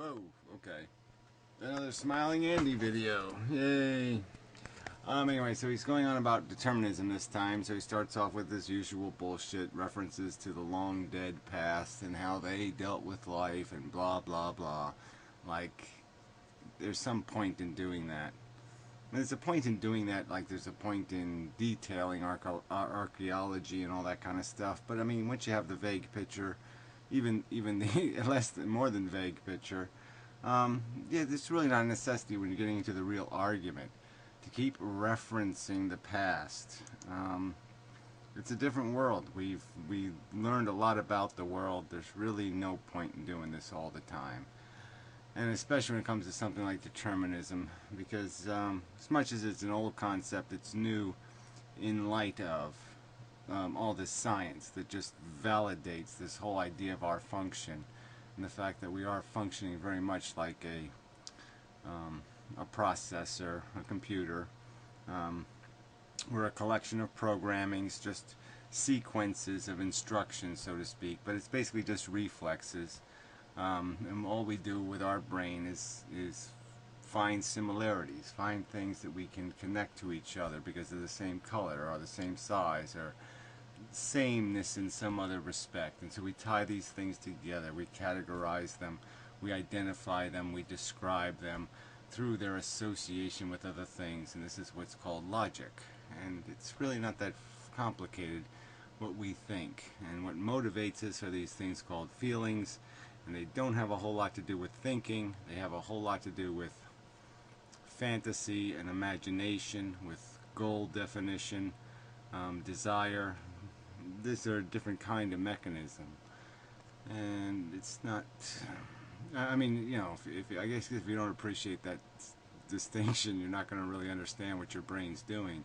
Whoa, okay. Another Smiling Andy video. Yay. Anyway, so he's going on about determinism this time. So he starts off with his usual bullshit, references to the long dead past and how they dealt with life and blah, blah, blah. Like, there's some point in doing that. There's a point in doing that, like there's a point in detailing archaeology and all that kind of stuff. But I mean, once you have the vague picture, even the more than vague picture, yeah, it's really not a necessity when you're getting into the real argument to keep referencing the past. It's a different world. We learned a lot about the world. There's really no point in doing this all the time. And especially when it comes to something like determinism, because as much as it's an old concept, it's new in light of all this science that just validates this whole idea of our function and the fact that we are functioning very much like a processor, a computer. We're a collection of programmings, just sequences of instructions, so to speak, but it's basically just reflexes. And all we do with our brain is find similarities, find things that we can connect to each other because they're the same color or the same size or sameness in some other respect. And so we tie these things together, we categorize them, we identify them, we describe them through their association with other things, and this is what's called logic. And it's really not that complicated what we think, and what motivates us are these things called feelings, and they don't have a whole lot to do with thinking. They have a whole lot to do with fantasy and imagination, with goal definition, desire. These are a different kind of mechanism, and it's not, I mean, you know, I guess if you don't appreciate that distinction, you're not going to really understand what your brain's doing.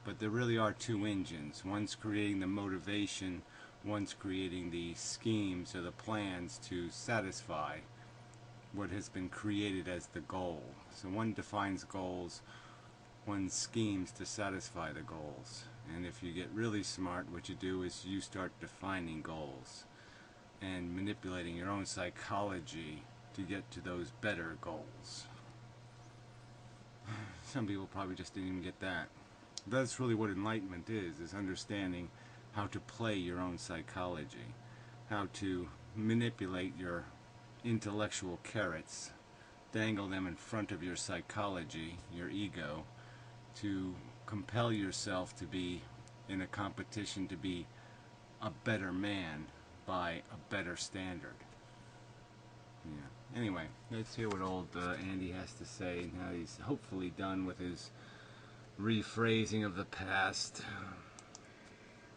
But there really are two engines. One's creating the motivation, one's creating the schemes or the plans to satisfy what has been created as the goal. So one defines goals, one schemes to satisfy the goals. And if you get really smart, what you do is you start defining goals and manipulating your own psychology to get to those better goals. Some people probably just didn't even get that. That's really what enlightenment is understanding how to play your own psychology, how to manipulate your intellectual carrots, dangle them in front of your psychology, your ego, to compel yourself to be in a competition to be a better man by a better standard. Yeah. Anyway, let's hear what old Andy has to say now he's hopefully done with his rephrasing of the past.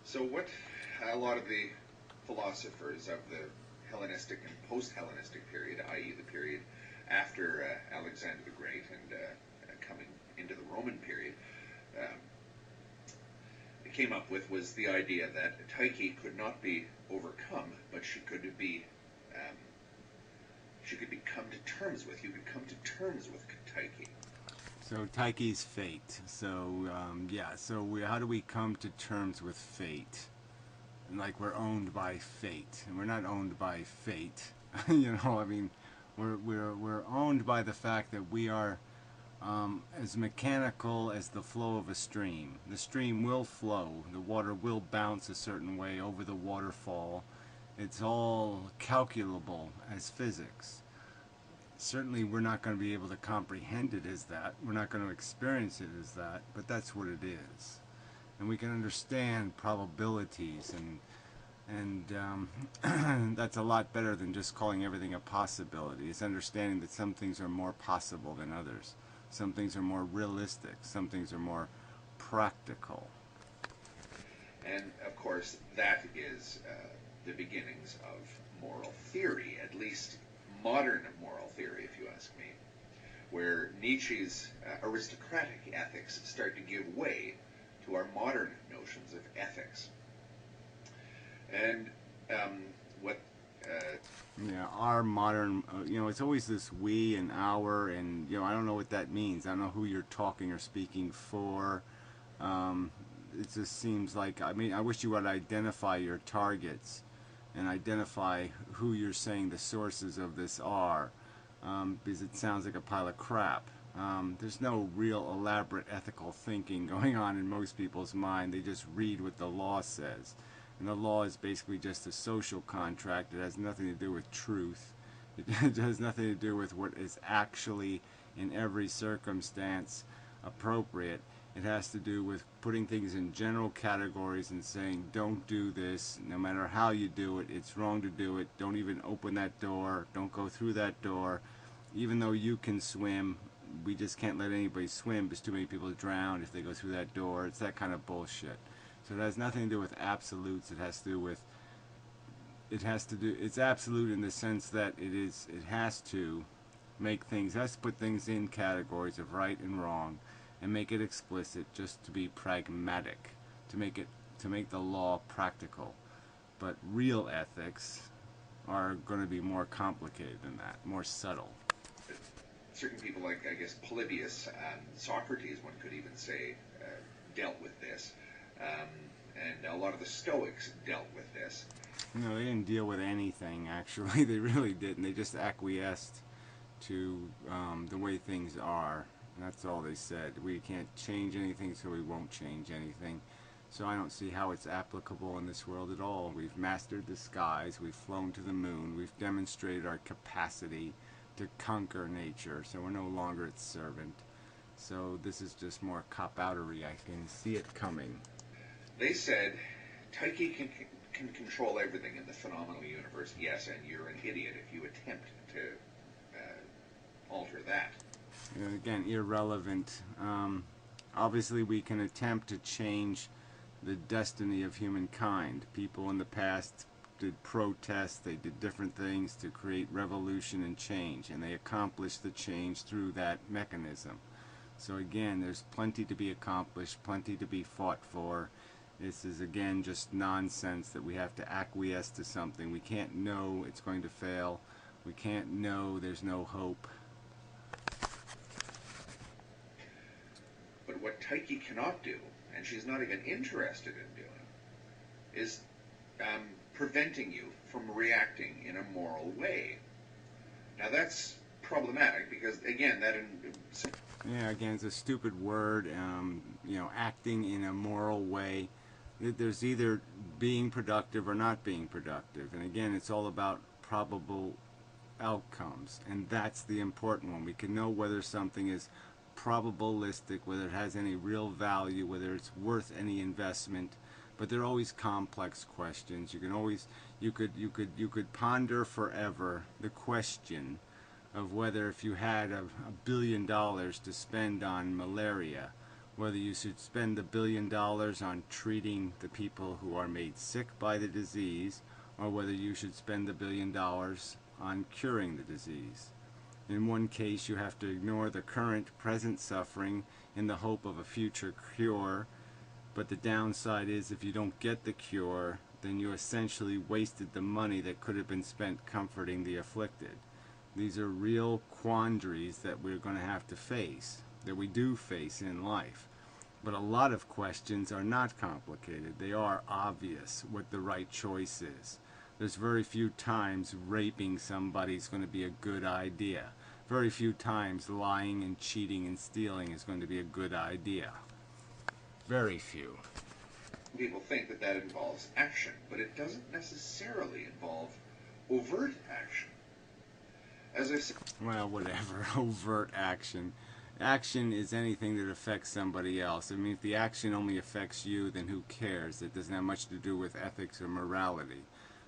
So what a lot of the philosophers of the Hellenistic and post-Hellenistic period, i.e. the period after Alexander the Great and coming into the Roman period, came up with was the idea that Tyche could not be overcome, but she could come to terms with. You could come to terms with Tyche. So Tyche's fate. So yeah. So how do we come to terms with fate? Like we're owned by fate, and we're not owned by fate. You know, I mean, we're owned by the fact that we are as mechanical as the flow of a stream. The stream will flow. The water will bounce a certain way over the waterfall. It's all calculable as physics. Certainly we're not going to be able to comprehend it as that. We're not going to experience it as that, but that's what it is. And we can understand probabilities, and that's a lot better than just calling everything a possibility. It's understanding that some things are more possible than others. Some things are more realistic. Some things are more practical. And, of course, that is the beginnings of moral theory, at least modern moral theory, if you ask me, where Nietzsche's aristocratic ethics start to give way to our modern notions of ethics. And yeah, our modern, you know, it's always this we and our, and, you know, I don't know what that means. I don't know who you're talking or speaking for. It just seems like, I mean, I wish you would identify your targets and identify who you're saying the sources of this are. because it sounds like a pile of crap. There's no real elaborate ethical thinking going on in most people's mind. They just read what the law says. And the law is basically just a social contract. It has nothing to do with truth. It has nothing to do with what is actually, in every circumstance, appropriate. It has to do with putting things in general categories and saying, don't do this. No matter how you do it, it's wrong to do it. Don't even open that door. Don't go through that door. Even though you can swim, we just can't let anybody swim because too many people drown if they go through that door. It's that kind of bullshit. So it has nothing to do with absolutes. It has to do with, it's absolute in the sense that it has to make things, has to put things in categories of right and wrong and make it explicit just to be pragmatic, to make the law practical. But real ethics are going to be more complicated than that, more subtle. Certain people like, I guess, Polybius, Socrates, one could even say, dealt with this. And a lot of the Stoics dealt with this. No, they didn't deal with anything, actually. They really didn't. They just acquiesced to the way things are. And that's all they said. We can't change anything, so we won't change anything. So I don't see how it's applicable in this world at all. We've mastered the skies. We've flown to the moon. We've demonstrated our capacity to conquer nature. So we're no longer its servant. So this is just more cop-outery. I can see it coming. They said, Tyche can control everything in the phenomenal universe. Yes, and you're an idiot if you attempt to alter that. And again, irrelevant. Obviously, we can attempt to change the destiny of humankind. People in the past did protests, they did different things to create revolution and change, and they accomplished the change through that mechanism. So again, there's plenty to be accomplished, plenty to be fought for. This is again just nonsense that we have to acquiesce to something. We can't know it's going to fail. We can't know there's no hope. But what Tyche cannot do, and she's not even interested in doing, is preventing you from reacting in a moral way. Now that's problematic because, again, yeah, again, it's a stupid word. Acting in a moral way. There's either being productive or not being productive, and again, it's all about probable outcomes, and that's the important one. We can know whether something is probabilistic, whether it has any real value, whether it's worth any investment. But they're always complex questions. You could ponder forever the question of whether, if you had $1 billion to spend on malaria, whether you should spend the $1 billion on treating the people who are made sick by the disease, or whether you should spend the $1 billion on curing the disease. In one case, you have to ignore the present suffering in the hope of a future cure. But the downside is, if you don't get the cure, then you essentially wasted the money that could have been spent comforting the afflicted. These are real quandaries that we're going to have to face, that we do face in life. But a lot of questions are not complicated. They are obvious what the right choice is. There's very few times raping somebody is going to be a good idea. Very few times lying and cheating and stealing is going to be a good idea. Very few. People think that that involves action, but it doesn't necessarily involve overt action. As I said, well, whatever, overt action. Action is anything that affects somebody else. I mean, if the action only affects you, then who cares? It doesn't have much to do with ethics or morality.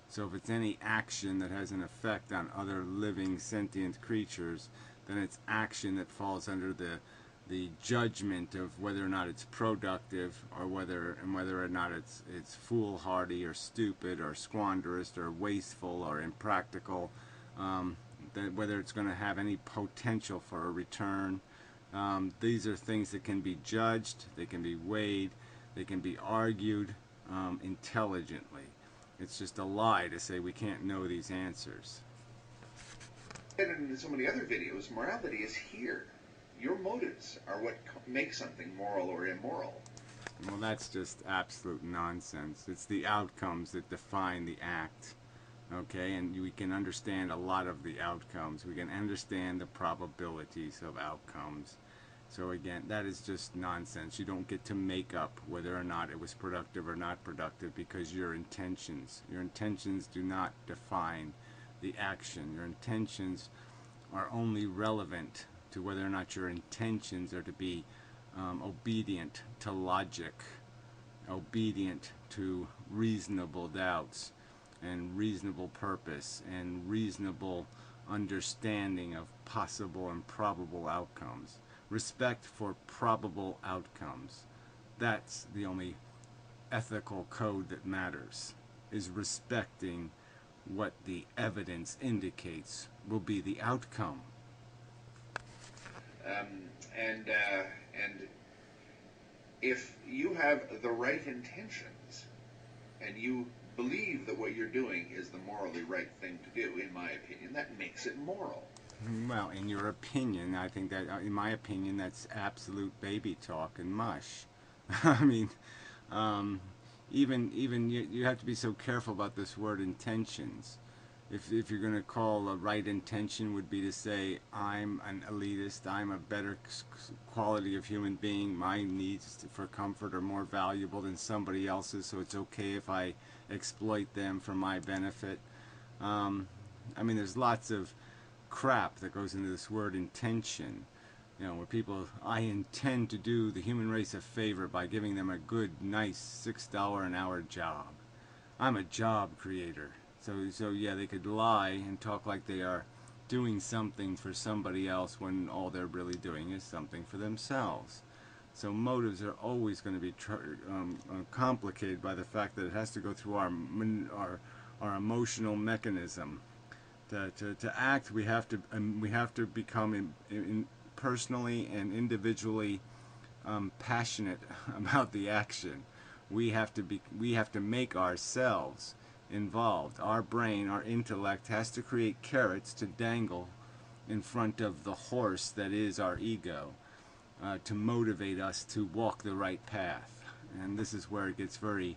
So if it's any action that has an effect on other living sentient creatures, then it's action that falls under the judgment of whether or not it's productive, or whether or not it's foolhardy or stupid or squanderous or wasteful or impractical, whether it's going to have any potential for a return. These are things that can be judged, they can be weighed, they can be argued intelligently. It's just a lie to say we can't know these answers. And in so many other videos, morality is here. Your motives are what make something moral or immoral. Well, that's just absolute nonsense. It's the outcomes that define the act. Okay, and we can understand a lot of the outcomes. We can understand the probabilities of outcomes. So again, that is just nonsense. You don't get to make up whether or not it was productive or not productive, because your intentions do not define the action. Your intentions are only relevant to whether or not your intentions are to be obedient to logic, obedient to reasonable doubts and reasonable purpose and reasonable understanding of possible and probable outcomes. Respect for probable outcomes. That's the only ethical code that matters, is respecting what the evidence indicates will be the outcome. And if you have the right intentions and you believe that what you're doing is the morally right thing to do, in my opinion, that makes it moral. Well, in your opinion, I think that, in my opinion, that's absolute baby talk and mush. I mean, even you have to be so careful about this word intentions. If you're going to call a right intention would be to say, I'm an elitist, I'm a better quality of human being, my needs for comfort are more valuable than somebody else's, so it's okay if I exploit them for my benefit. I mean, there's lots of crap that goes into this word intention. You know, where people, I intend to do the human race a favor by giving them a good, nice $6 an hour job. I'm a job creator. So yeah, they could lie and talk like they are doing something for somebody else when all they're really doing is something for themselves. So motives are always going to be complicated by the fact that it has to go through our emotional mechanism. To act, we have to become personally and individually passionate about the action. We have to make ourselves involved. Our brain, our intellect has to create carrots to dangle in front of the horse that is our ego, to motivate us to walk the right path. And this is where it gets very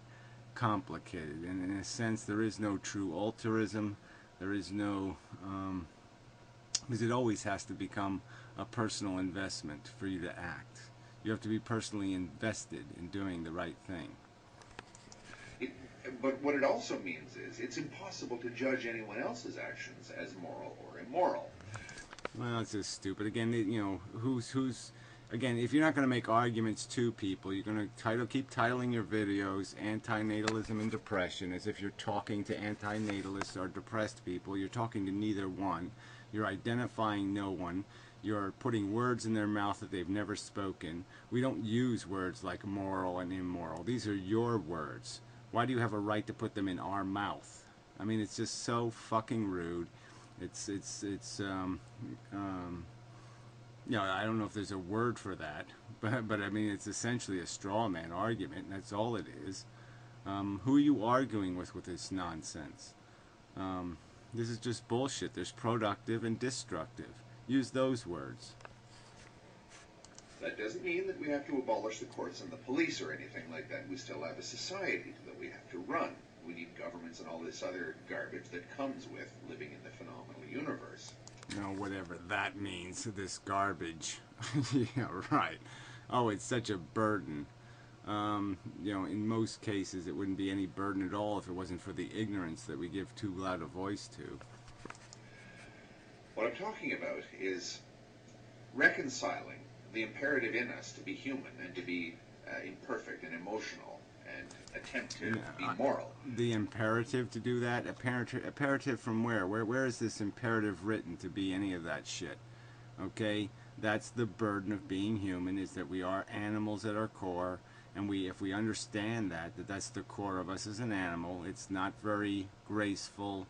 complicated. And in a sense, there is no true altruism. There is no, because it always has to become a personal investment for you to act. You have to be personally invested in doing the right thing. But what it also means is it's impossible to judge anyone else's actions as moral or immoral. Well, it's just stupid. Again, you know, who's again, if you're not going to make arguments to people, you're going to keep titling your videos "Antinatalism and Depression" as if you're talking to antinatalists or depressed people. You're talking to neither one. You're identifying no one. You're putting words in their mouth that they've never spoken. We don't use words like moral and immoral. These are your words. Why do you have a right to put them in our mouth? I mean, it's just so fucking rude. It's you know, I don't know if there's a word for that, but I mean, it's essentially a straw man argument, and that's all it is. Who are you arguing with this nonsense? This is just bullshit. There's productive and destructive. Use those words. That doesn't mean that we have to abolish the courts and the police or anything like that. We still have a society that we have to run. We need governments and all this other garbage that comes with living in the phenomenal universe. No, whatever that means, this garbage. Yeah, right. Oh, it's such a burden. You know, in most cases, it wouldn't be any burden at all if it wasn't for the ignorance that we give too loud a voice to. What I'm talking about is reconciling the imperative in us to be human and to be imperfect and emotional and attempt to be moral. The imperative to do that? Imperative from where? Where is this imperative written to be any of that shit? Okay? That's the burden of being human, is that we are animals at our core, and if we understand that's the core of us as an animal. It's not very graceful,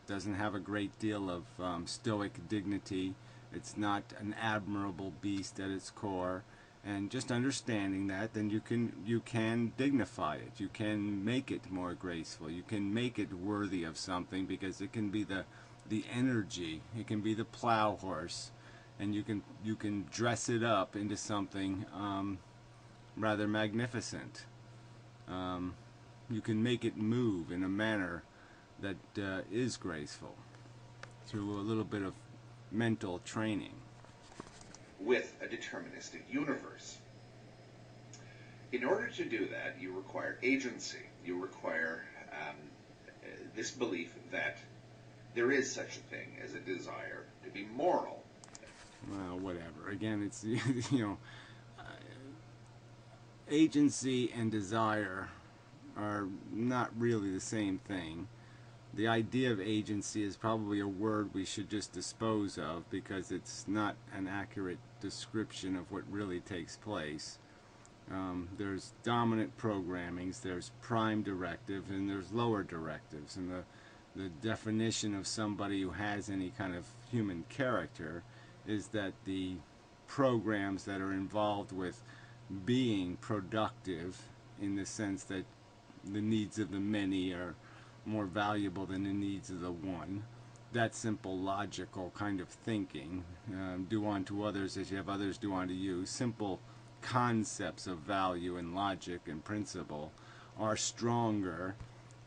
doesn't have a great deal of stoic dignity. It's not an admirable beast at its core, and just understanding that, then you can dignify it. You can make it more graceful. You can make it worthy of something, because it can be the energy. It can be the plow horse, and you can dress it up into something rather magnificent. You can make it move in a manner that is graceful through a little bit of mental training. With a deterministic universe. In order to do that, you require agency. You require this belief that there is such a thing as a desire to be moral. Well, whatever. Again, it's, agency and desire are not really the same thing. The idea of agency is probably a word we should just dispose of because it's not an accurate description of what really takes place. There's dominant programmings, there's prime directives, and there's lower directives. And the definition of somebody who has any kind of human character is that the programs that are involved with being productive, in the sense that the needs of the many are more valuable than the needs of the one, that simple logical kind of thinking, do unto others as you have others do unto you, simple concepts of value and logic and principle, are stronger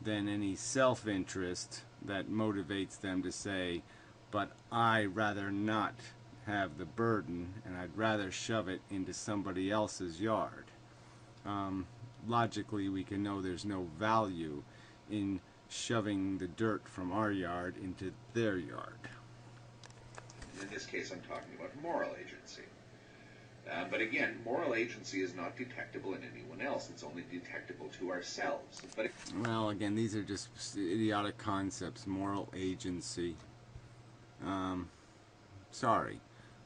than any self-interest that motivates them to say, but I rather not have the burden and I'd rather shove it into somebody else's yard. Logically, we can know there's no value in shoving the dirt from our yard into their yard. In this case, I'm talking about moral agency. But again, moral agency is not detectable in anyone else. It's only detectable to ourselves. But well, again, these are just idiotic concepts. Moral agency. Sorry.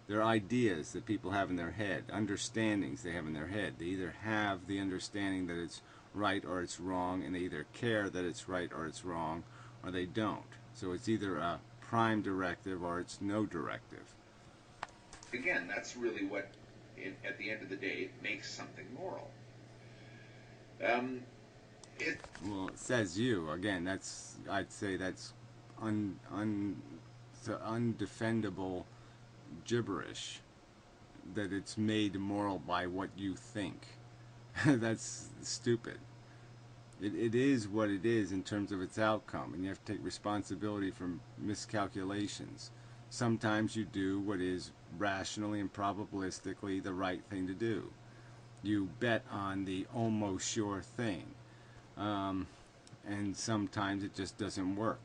They're ideas that people have in their head, understandings they have in their head. They either have the understanding that it's right or it's wrong, and they either care that it's right or it's wrong, or they don't. So it's either a prime directive or it's no directive. Again, that's really what, at the end of the day, makes something moral. Well, it says you. Again, that's, I'd say that's undefendable gibberish, that it's made moral by what you think. That's stupid. It is what it is in terms of its outcome, and you have to take responsibility for miscalculations. Sometimes you do what is rationally and probabilistically the right thing to do. You bet on the almost sure thing, and sometimes it just doesn't work,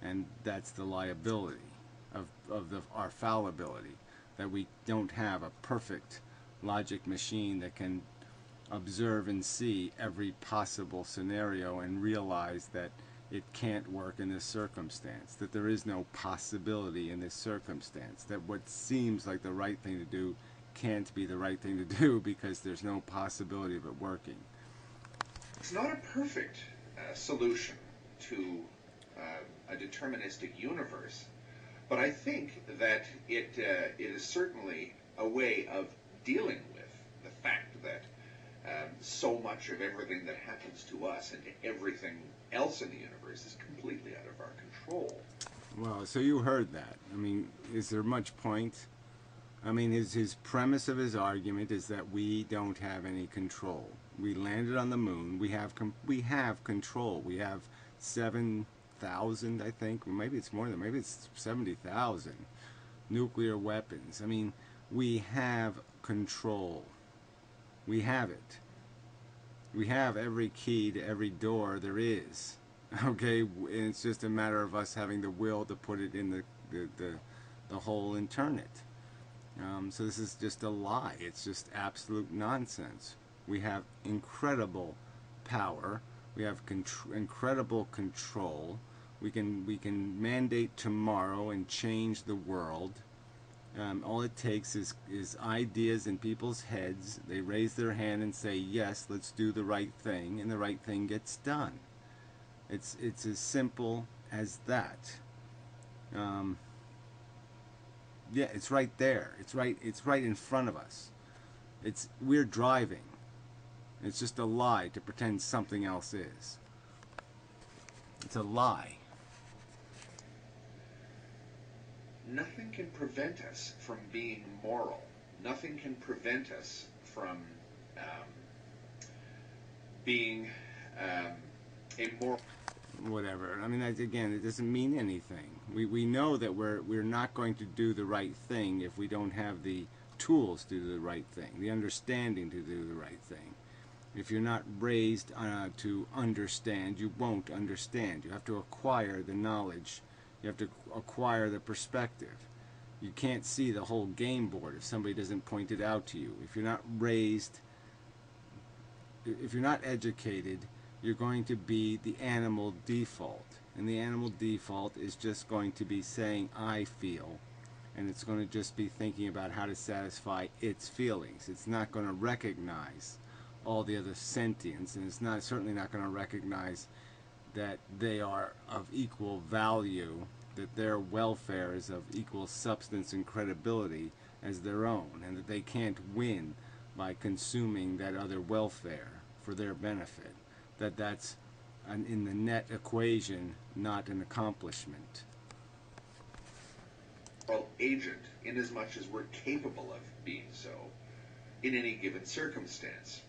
and that's the liability of our fallibility, that we don't have a perfect logic machine that can observe and see every possible scenario and realize that it can't work in this circumstance, that there is no possibility in this circumstance, that what seems like the right thing to do can't be the right thing to do because there's no possibility of it working. It's not a perfect solution to a deterministic universe, but I think that it is certainly a way of dealing with the fact that so much of everything that happens to us and to everything else in the universe is completely out of our control. Well, so you heard that. I mean, is there much point? I mean, his premise of his argument is that we don't have any control. We landed on the moon. We have control. We have 7,000, I think. Maybe it's more than. Maybe it's 70,000 nuclear weapons. I mean, we have control. We have it. We have every key to every door there is. Okay, and it's just a matter of us having the will to put it in the hole and turn it. So this is just a lie. It's just absolute nonsense. We have incredible power. We have incredible control. We can mandate tomorrow and change the world. All it takes is ideas in people's heads. They raise their hand and say, yes, let's do the right thing, and the right thing gets done. It's as simple as that. Yeah, it's right there. It's right in front of us. We're driving. It's just a lie to pretend something else is. It's a lie. Nothing can prevent us from being moral. Nothing can prevent us from being a moral. whatever. I mean, again, it doesn't mean anything. We know that we're not going to do the right thing if we don't have the tools to do the right thing, the understanding to do the right thing. If you're not raised to understand, you won't understand. You have to acquire the knowledge. You have to acquire the perspective. You can't see the whole game board if somebody doesn't point it out to you. If you're not raised, if you're not educated, you're going to be the animal default. And the animal default is just going to be saying, I feel. And it's going to just be thinking about how to satisfy its feelings. It's not going to recognize all the other sentience, and it's certainly not going to recognize that they are of equal value, that their welfare is of equal substance and credibility as their own, and that they can't win by consuming that other welfare for their benefit. That's in the net equation, not an accomplishment. Well, agent, inasmuch as we're capable of being so in any given circumstance.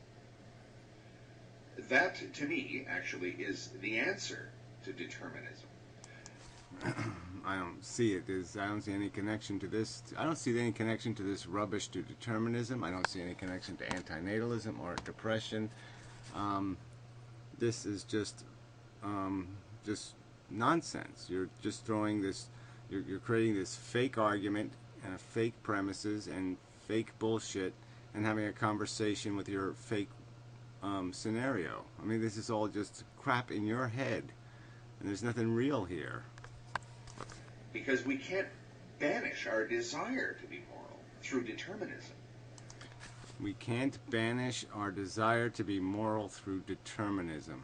That, to me, actually is the answer to determinism. I don't see it. I don't see any connection to this. I don't see any connection to this rubbish to determinism. I don't see any connection to antinatalism or depression. This is just nonsense. You're just throwing this. You're creating this fake argument and fake premises and fake bullshit, and having a conversation with your fake scenario. I mean, this is all just crap in your head, and there's nothing real here. Because we can't banish our desire to be moral through determinism. We can't banish our desire to be moral through determinism.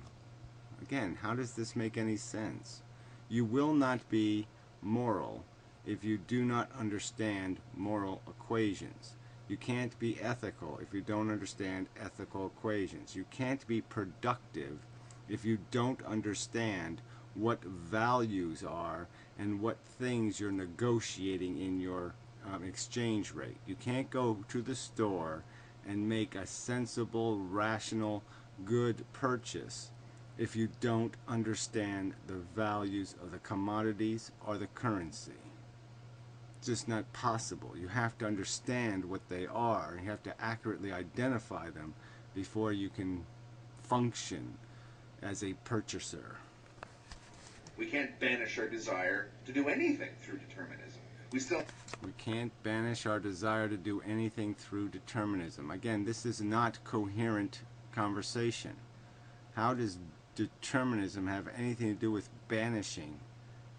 Again, how does this make any sense? You will not be moral if you do not understand moral equations. You can't be ethical if you don't understand ethical equations. You can't be productive if you don't understand what values are and what things you're negotiating in your exchange rate. You can't go to the store and make a sensible, rational, good purchase if you don't understand the values of the commodities or the currency. It's just not possible. You have to understand what they are. You have to accurately identify them before you can function as a purchaser. We can't banish our desire to do anything through determinism. We can't banish our desire to do anything through determinism. Again, this is not coherent conversation. How does determinism have anything to do with banishing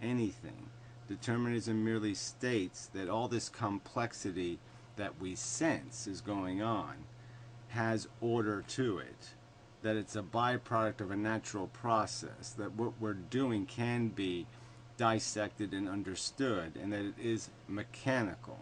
anything? Determinism merely states that all this complexity that we sense is going on has order to it, that it's a byproduct of a natural process, that what we're doing can be dissected and understood, and that it is mechanical,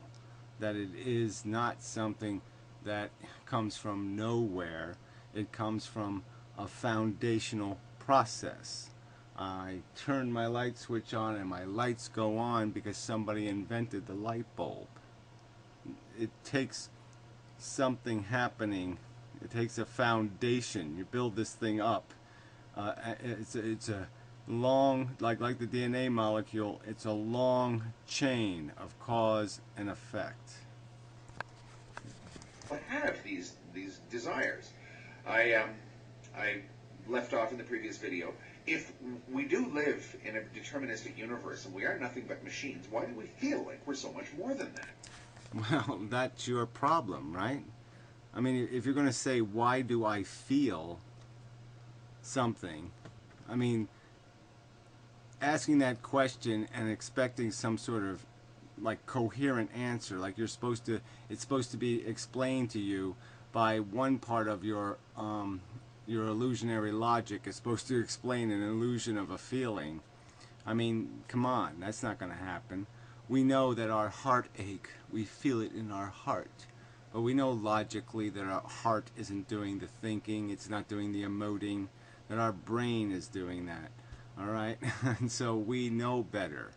that it is not something that comes from nowhere. It comes from a foundational process. I turn my light switch on and my lights go on because somebody invented the light bulb. It takes something happening. It takes a foundation. You build this thing up. It's a long, like the DNA molecule, it's a long chain of cause and effect. I have these desires. I left off in the previous video. If we do live in a deterministic universe and we are nothing but machines, why do we feel like we're so much more than that? Well, that's your problem, right? I mean, if you're going to say, why do I feel something? I mean, asking that question and expecting some sort of like coherent answer, like it's supposed to be explained to you by one part of your illusionary logic is supposed to explain an illusion of a feeling. I mean, come on, that's not going to happen. We know that our heartache, we feel it in our heart. But we know logically that our heart isn't doing the thinking, it's not doing the emoting, that our brain is doing that. All right? And so we know better.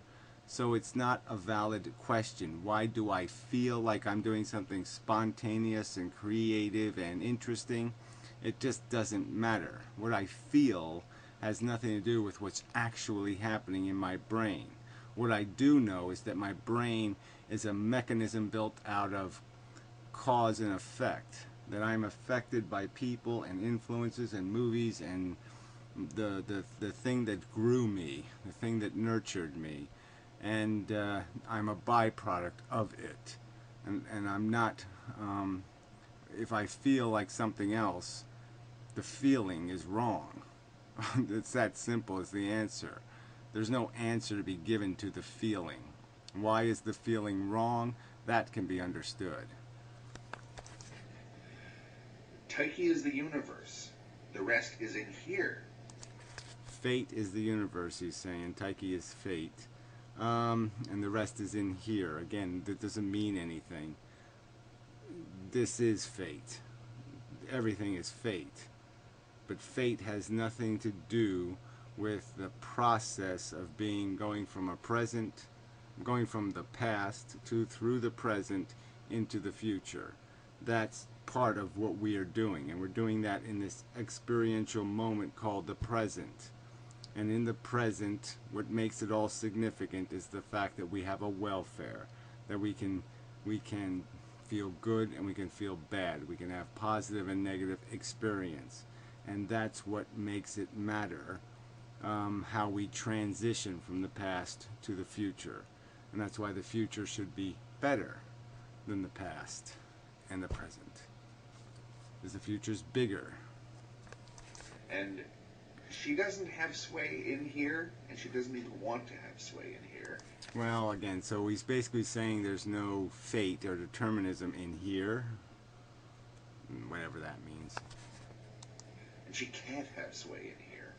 So it's not a valid question. Why do I feel like I'm doing something spontaneous and creative and interesting? It just doesn't matter. What I feel has nothing to do with what's actually happening in my brain. What I do know is that my brain is a mechanism built out of cause and effect, that I'm affected by people and influences and movies and the thing that grew me, the thing that nurtured me, and I'm a byproduct of it. And I'm not, if I feel like something else, the feeling is wrong. It's that simple as the answer. There's no answer to be given to the feeling. Why is the feeling wrong? That can be understood. Tyche is the universe. The rest is in here. Fate is the universe, he's saying. Tyche is fate. And the rest is in here. Again, that doesn't mean anything. This is fate. Everything is fate. But fate has nothing to do with the process of going from the past through the present into the future. That's part of what we are doing, and we're doing that in this experiential moment called the present. And in the present, what makes it all significant is the fact that we have a welfare, that we can feel good and we can feel bad. We can have positive and negative experience. And that's what makes it matter, how we transition from the past to the future. And that's why the future should be better than the past and the present, because the future's bigger. And she doesn't have sway in here, and she doesn't even want to have sway in here. Well, again, so he's basically saying there's no fate or determinism in here, whatever that means. And she can't have sway in here.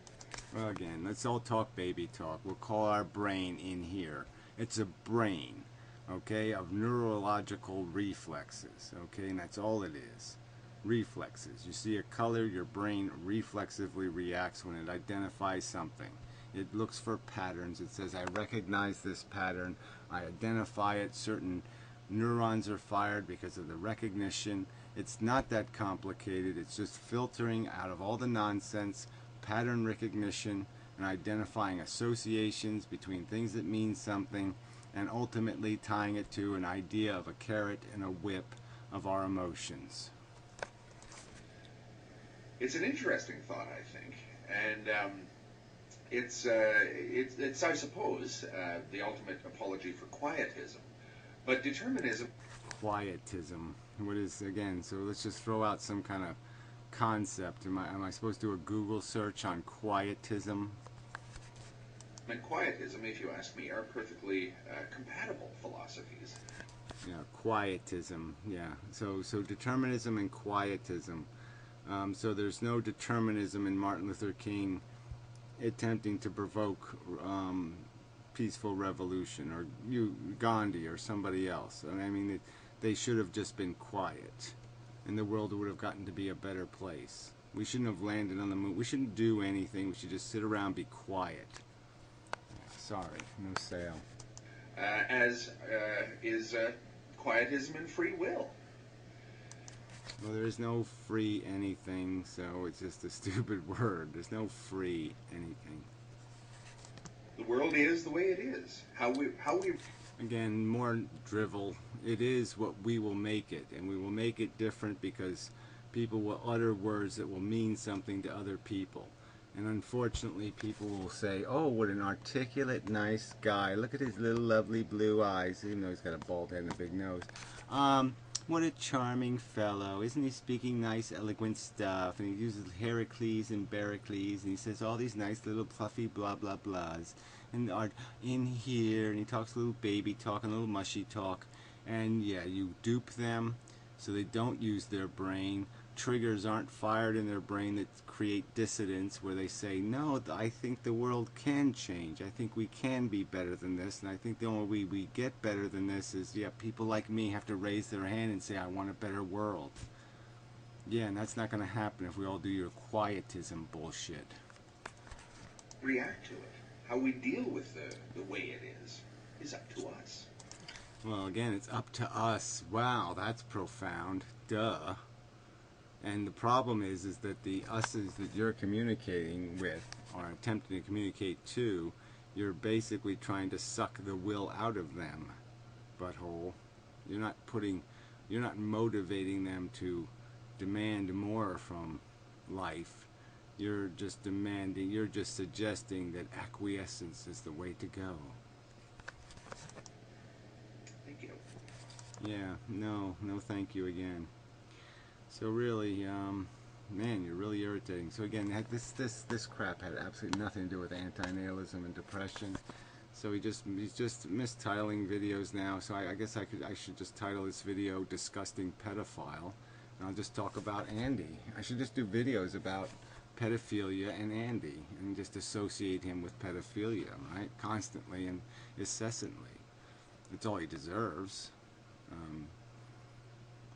Well, again, let's all talk baby talk. We'll call our brain in here. It's a brain, okay, of neurological reflexes, okay, and that's all it is. Reflexes. You see a color, your brain reflexively reacts when it identifies something. It looks for patterns. It says, I recognize this pattern. I identify it. Certain neurons are fired because of the recognition. It's not that complicated. It's just filtering out of all the nonsense, pattern recognition, and identifying associations between things that mean something, and ultimately tying it to an idea of a carrot and a whip of our emotions. It's an interesting thought, I think, and it's I suppose the ultimate apology for quietism, but determinism. Quietism. What is, again? So let's just throw out some kind of concept. Am I supposed to do a Google search on quietism? And quietism, if you ask me, are perfectly compatible philosophies. Yeah, quietism. Yeah. So determinism and quietism. So there's no determinism in Martin Luther King attempting to provoke peaceful revolution, or Gandhi or somebody else. And I mean, they should have just been quiet, and the world would have gotten to be a better place. We shouldn't have landed on the moon. We shouldn't do anything. We should just sit around and be quiet. Sorry, no sale. As is quietism and free will. Well, there is no free anything, so it's just a stupid word. There's no free anything. The world is the way it is. How we Again, more drivel. It is what we will make it, and we will make it different because people will utter words that will mean something to other people. And unfortunately, people will say, oh, what an articulate, nice guy. Look at his little lovely blue eyes, even though he's got a bald head and a big nose. What a charming fellow. Isn't he speaking nice, eloquent stuff? And he uses Heracles and Bericles, and he says all these nice little fluffy blah, blah, blahs. And are in here, and he talks a little baby talk and a little mushy talk. And yeah, you dupe them so they don't use their brain. Triggers aren't fired in their brain that create dissidence where they say, no, I think the world can change. I think we can be better than this. And I think the only way we get better than this is, yeah, people like me have to raise their hand and say, I want a better world. Yeah, and that's not going to happen if we all do your quietism bullshit. react to it. How we deal with the way it is up to us. Well, again, it's up to us. Wow, that's profound. Duh. And the problem is that the us's that you're communicating with, or attempting to communicate to, you're basically trying to suck the will out of them, butthole. You're not motivating them to demand more from life. You're just suggesting that acquiescence is the way to go. Thank you. Yeah, no thank you again. So really, man, you're really irritating. So again, this crap had absolutely nothing to do with antinatalism and depression. So he's just mistitling videos now. So I guess I should just title this video "Disgusting Pedophile," and I'll just talk about Andy. I should just do videos about pedophilia and Andy, and just associate him with pedophilia, right? Constantly and incessantly. It's all he deserves.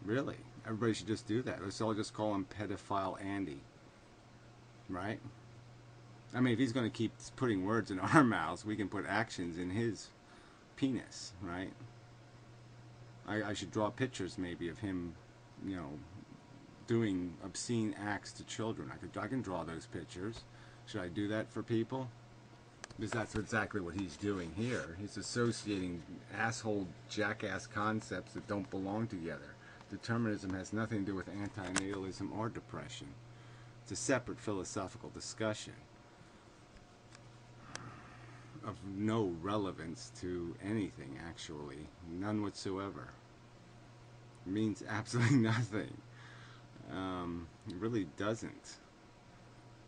Really, everybody should just do that. Let's all just call him Pedophile Andy, right? I mean, if he's going to keep putting words in our mouths, we can put actions in his penis, right? I should draw pictures maybe of him, you know, doing obscene acts to children. I can draw those pictures. Should I do that for people? Because that's exactly what he's doing here. He's associating asshole jackass concepts that don't belong together. Determinism has nothing to do with antinatalism or depression. It's a separate philosophical discussion of no relevance to anything, actually. None whatsoever. It means absolutely nothing. It really doesn't.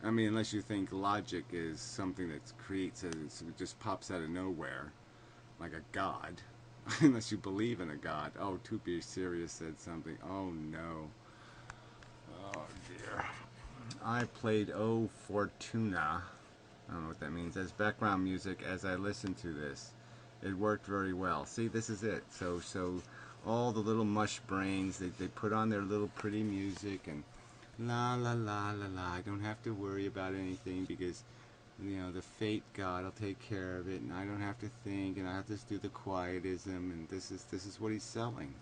I mean, unless you think logic is something that creates, it just pops out of nowhere, like a god. Unless you believe in a god. Oh, To Be Serious said something. Oh no. Oh dear. I played O Fortuna, I don't know what that means, as background music as I listened to this. It worked very well. See, this is it. So all the little mush brains, they put on their little pretty music and la la la la la. I don't have to worry about anything because, you know, the fate god will take care of it, and I don't have to think, and I have to just do the quietism, and this is what he's selling.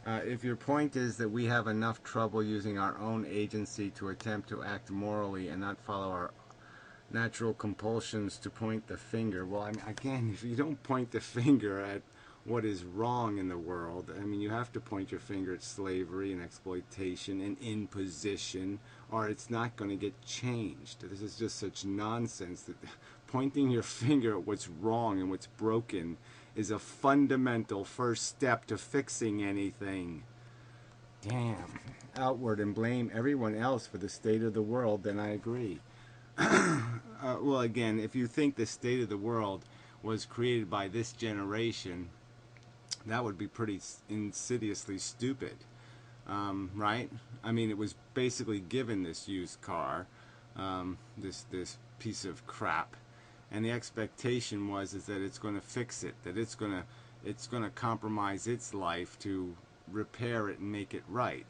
If your point is that we have enough trouble using our own agency to attempt to act morally and not follow our natural compulsions to point the finger, well, I mean, again, if you don't point the finger at what is wrong in the world, I mean, you have to point your finger at slavery and exploitation and imposition, or it's not going to get changed. This is just such nonsense that pointing your finger at what's wrong and what's broken is a fundamental first step to fixing anything. Damn. Outward and blame everyone else for the state of the world, then I agree. Well, again, if you think the state of the world was created by this generation, that would be pretty insidiously stupid, right? I mean, it was basically given this used car, this piece of crap, and the expectation was that it's going to fix it, that it's going to compromise its life to repair it and make it right.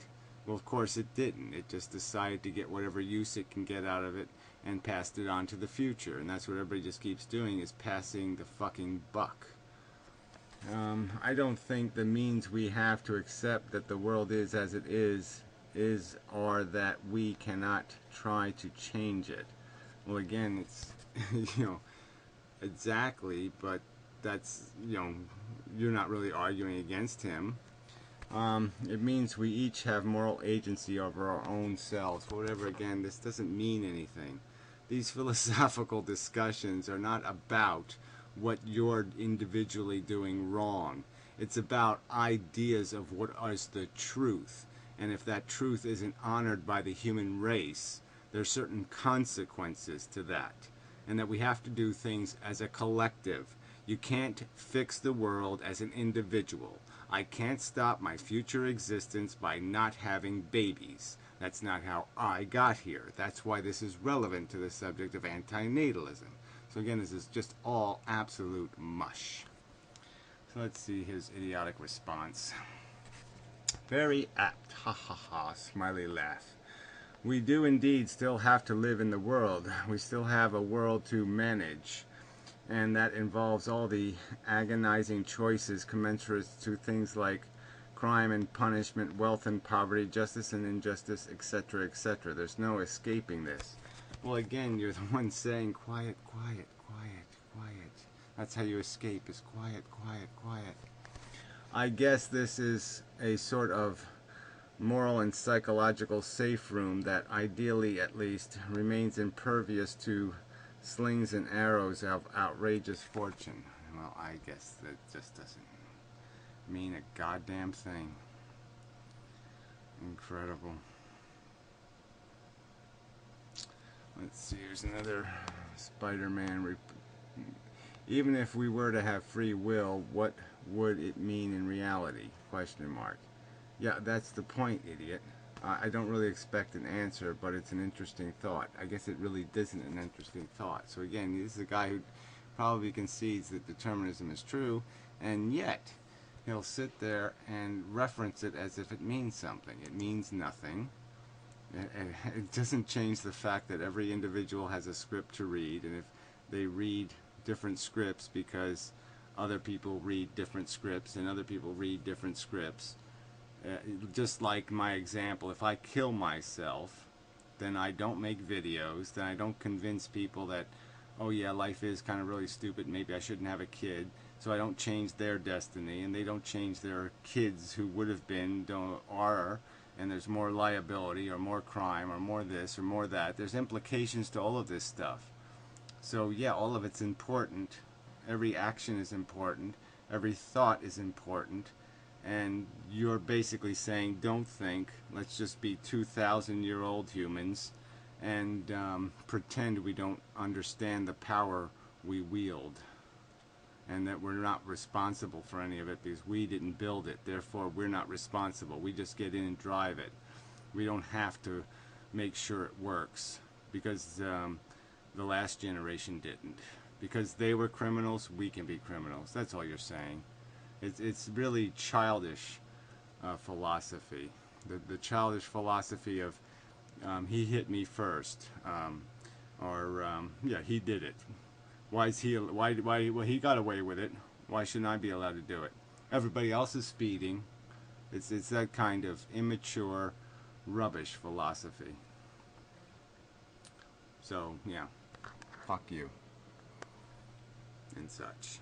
Well, of course it didn't. It just decided to get whatever use it can get out of it and passed it on to the future, and that's what everybody just keeps doing, is passing the fucking buck. I don't think the means we have to accept that the world is as it is or that we cannot try to change it. Well, again, it's, you know, exactly, but that's, you know, you're not really arguing against him. It means we each have moral agency over our own selves. Whatever, again, this doesn't mean anything. These philosophical discussions are not about what you're individually doing wrong. It's about ideas of what is the truth. And if that truth isn't honored by the human race, there's certain consequences to that. And that we have to do things as a collective. You can't fix the world as an individual. I can't stop my future existence by not having babies. That's not how I got here. That's why this is relevant to the subject of antinatalism. So again, this is just all absolute mush. So let's see his idiotic response. Very apt. Ha ha ha. Smiley laugh. We do indeed still have to live in the world. We still have a world to manage. And that involves all the agonizing choices commensurate to things like crime and punishment, wealth and poverty, justice and injustice, etc., etc. There's no escaping this. Well, again, you're the one saying, quiet, quiet, quiet, quiet. That's how you escape, is quiet, quiet, quiet. I guess this is a sort of moral and psychological safe room that, ideally at least, remains impervious to slings and arrows of outrageous fortune. Well, I guess that just doesn't mean a goddamn thing. Incredible. Let's see, here's another Spider-Man. Even if we were to have free will, what would it mean in reality? Question mark. Yeah, that's the point, idiot. I don't really expect an answer, but it's an interesting thought. I guess it really isn't an interesting thought. So again, this is a guy who probably concedes that determinism is true, and yet he'll sit there and reference it as if it means something. It means nothing. It doesn't change the fact that every individual has a script to read, and if they read different scripts because other people read different scripts and other people read different scripts, just like my example, if I kill myself, then I don't make videos, then I don't convince people that, oh yeah, life is kind of really stupid, maybe I shouldn't have a kid, so I don't change their destiny, and they don't change their kids who would have been, are, and there's more liability, or more crime, or more this, or more that. There's implications to all of this stuff. So yeah, all of it's important. Every action is important. Every thought is important. And you're basically saying, don't think, let's just be 2,000-year-old humans and pretend we don't understand the power we wield, and that we're not responsible for any of it because we didn't build it. Therefore, we're not responsible. We just get in and drive it. We don't have to make sure it works because the last generation didn't. Because they were criminals, we can be criminals. That's all you're saying. It's really childish philosophy. The childish philosophy of he hit me first, yeah, he did it. Why is he? Well, he got away with it. Why shouldn't I be allowed to do it? Everybody else is speeding. It's that kind of immature, rubbish philosophy. So yeah, fuck you and such.